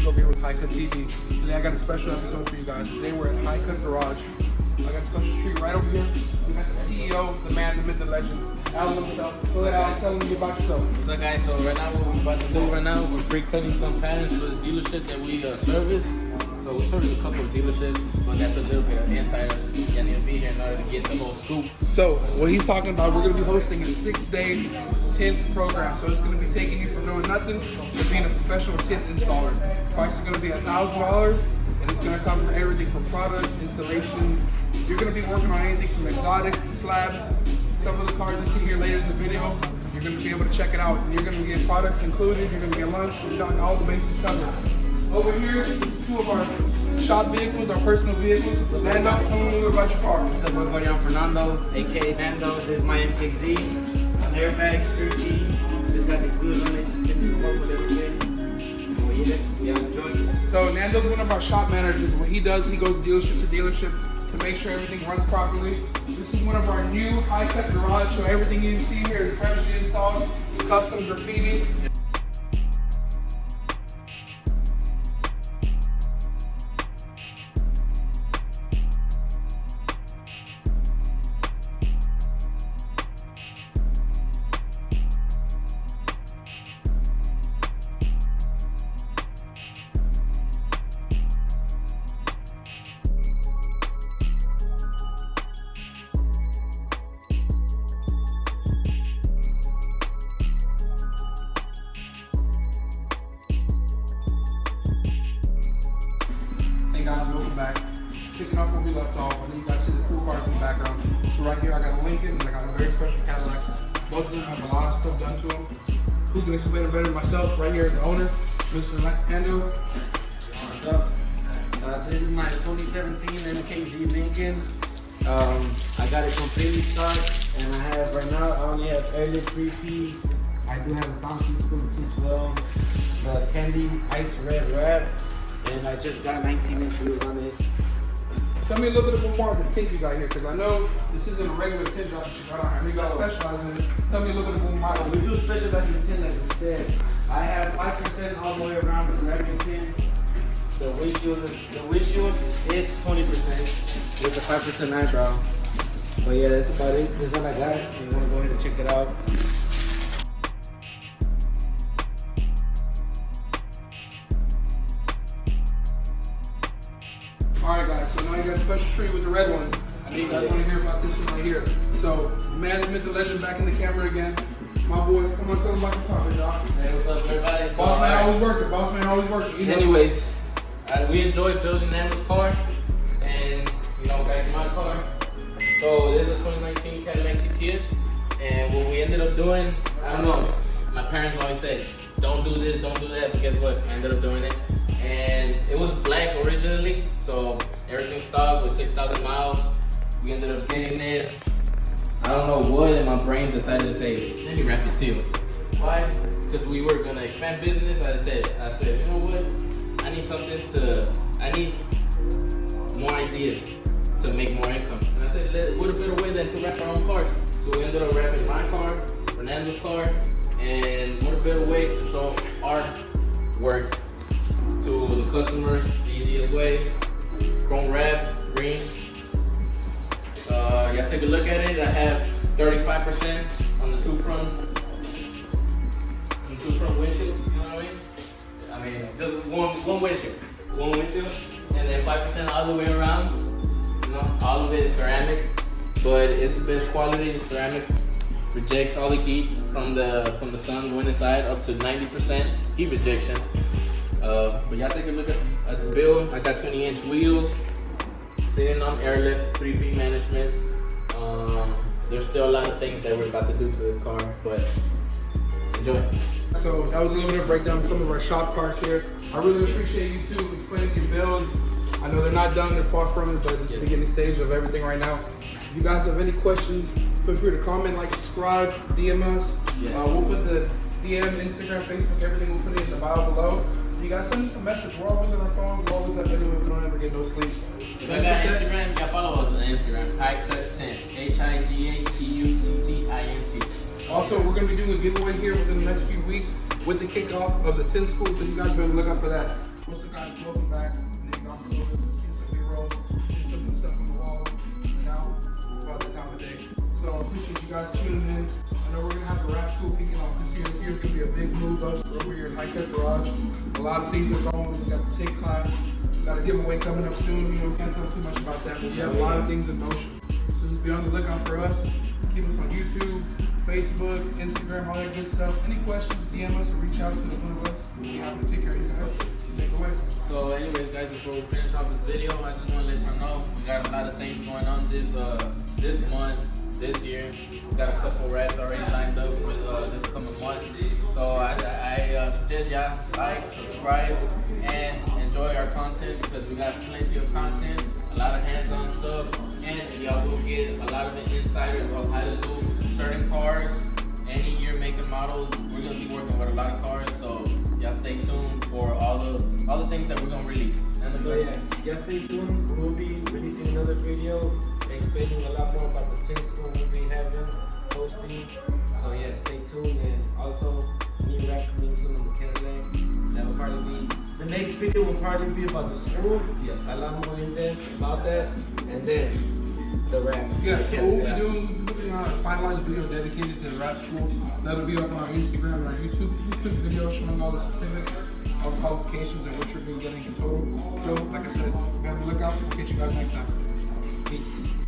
over here with High Cut TV. Today I got a special episode for you guys. Today we're at High Cut Garage. I got a special treat right over here. We got the CEO, the man, the myth, the legend, Alan himself. Go ahead, Alan, tell me about yourself. What's up, guys? So right now, what we're about to do right now, we're pre-cutting some patterns for the dealership that we service. So we service a couple of dealerships, but that's a little bit of insider. You need to be here in order to get the whole scoop. So what he's talking about, we're going to be hosting a 6-day tint program. So it's going to be taking you from knowing nothing to being a professional tint installer. Price is going to be $1,000, and it's going to cover everything from products, installations. You're going to be working on anything from exotics to slabs. Some of the cars you see here later in the video, you're going to be able to check it out. And you're going to get products included, you're going to get lunch, we've got all the bases covered. Over here, is two of our shop vehicles, our personal vehicles. Nando, tell me a little about your car. What's up, everybody? I'm Fernando, aka Nando. This is my MKZ. An airbag, street. Just got the glues on it. Just get to work with everything. Well, yeah, enjoy it. So Nando's one of our shop managers. What he does, he goes dealership to dealership to make sure everything runs properly. This is one of our new high-tech garage, so everything you see here is freshly installed, custom graffiti. Guys, welcome back. Picking up where we left off. I know you guys see the cool cars in the background. So right here I got a Lincoln and I got a very special Cadillac. Both of them have a lot of stuff done to them. Who can explain it better than myself? Right here is the owner, Mr. Nando. What's up? This is my 2017 MKZ Lincoln. I got it completely stock, and I have right now, I only have airlift 3P. I do have a sound system 212, the candy ice red wrap. And I just got 19-inch wheels on it. Tell me a little bit more of the tint you got here, because I know this isn't a regular tint job that you got on here. You got specialized in it. Tell me a little bit more. We do specialize in tint, like we said. I have 5% all the way around ceramic tint. The windshield is 20% with the 5% eyebrow. But yeah, that's about it. This is what I got. You want to go ahead and check it out. Alright guys, so now you got a special treat with the red one. I know you guys want to hear about this one right here. So, the man, the myth, the legend, back in the camera again. My boy, come on, tell him about the car, dog. Hey, what's up, everybody? Boss man always working, boss man always working. You know. Anyways, we enjoyed building Nando's car, and back to my car. So this is a 2019 Cadillac CTS, and what we ended up doing, I don't know. My parents always said, don't do this, don't do that, but guess what? I ended up doing it. And it was black originally, so everything stopped with 6,000 miles. We ended up getting it. I don't know what in my brain decided to say, let me wrap it teal. Why? Because we were gonna expand business. I said, you know what? I need more ideas to make more income. And I said, what a better way than to wrap our own cars. So we ended up wrapping my car, Fernando's car, and what a better way to show our work to the customers, the easiest way. Chrome wrap, green. Y'all take a look at it. I have 35% on the two front windshields. You know what I mean? Just one windshield, and then 5% all the way around. All of it is ceramic, but it's the best quality. The ceramic rejects all the heat from the sun going inside, up to 90% heat rejection. But y'all take a look at the build. I got 20-inch wheels, sitting on airlift, 3P management. There's still a lot of things that we're about to do to this car, but enjoy. So that was a little bit of breakdown of some of our shop cars here. I really appreciate you two explaining your builds. I know they're not done, they're far from it, but it's the beginning stage of everything right now. If you guys have any questions, feel free to comment, like, subscribe, DM us. Yes. We'll put the DM, Instagram, Facebook, everything, we'll put it in the bio below. You guys send us a message. We're always on our phones, we're always at video, we don't ever get no sleep. If you got Instagram, you got follow us on Instagram. HighCutTint, HIGHCUTTINT. Also, we're going to be doing a giveaway here within the next few weeks with the kickoff of the Tint School, so you guys better look out for that. What's up, guys? Welcome back. And then you got a little bit of some B-roll, some of the stuff on the wall. Now, it's about that time of day. So I appreciate you guys tuning in. I know we're gonna have the rap school kicking off this year. This year's gonna be a big move up over here in High Tech Garage. A lot of things are going. We got the Tint class. We got a giveaway coming up soon. You know, we can't talk too much about that, but we have a lot of things in motion. So just be on the lookout for us. Keep us on YouTube, Facebook, Instagram, all that good stuff. Any questions, DM us or reach out to one of us. We'll be happy to take care of you guys. Take it away. So anyways, guys, before we finish off this video, I just want to let y'all know we got a lot of things going on this month, this year. We got a couple raps already lined up for this coming month. So I suggest y'all like, subscribe, and enjoy our content because we got plenty of content, a lot of hands-on stuff, and y'all will get a lot of the insiders of how to do certain cars, any year, make, and models. We're gonna be working with a lot of cars, so y'all stay tuned for all the things that we're gonna release. And So yeah, y'all stay tuned. We'll be releasing another video explaining a lot more about the Tint school we'll be having, hosting. So yeah, stay tuned. And also, new rap coming soon on the Cadillac. That will probably be, the next video will probably be about the school. Yes. A lot more in depth about that. And then the rap. Yeah, so what we're doing, we're doing a finalized video dedicated to the rap school. That'll be up on our Instagram and our YouTube. We put video showing all the specifics, all the qualifications, and what you're going to be getting in total. So, like I said, be on the lookout. We'll catch you guys next time. Peace.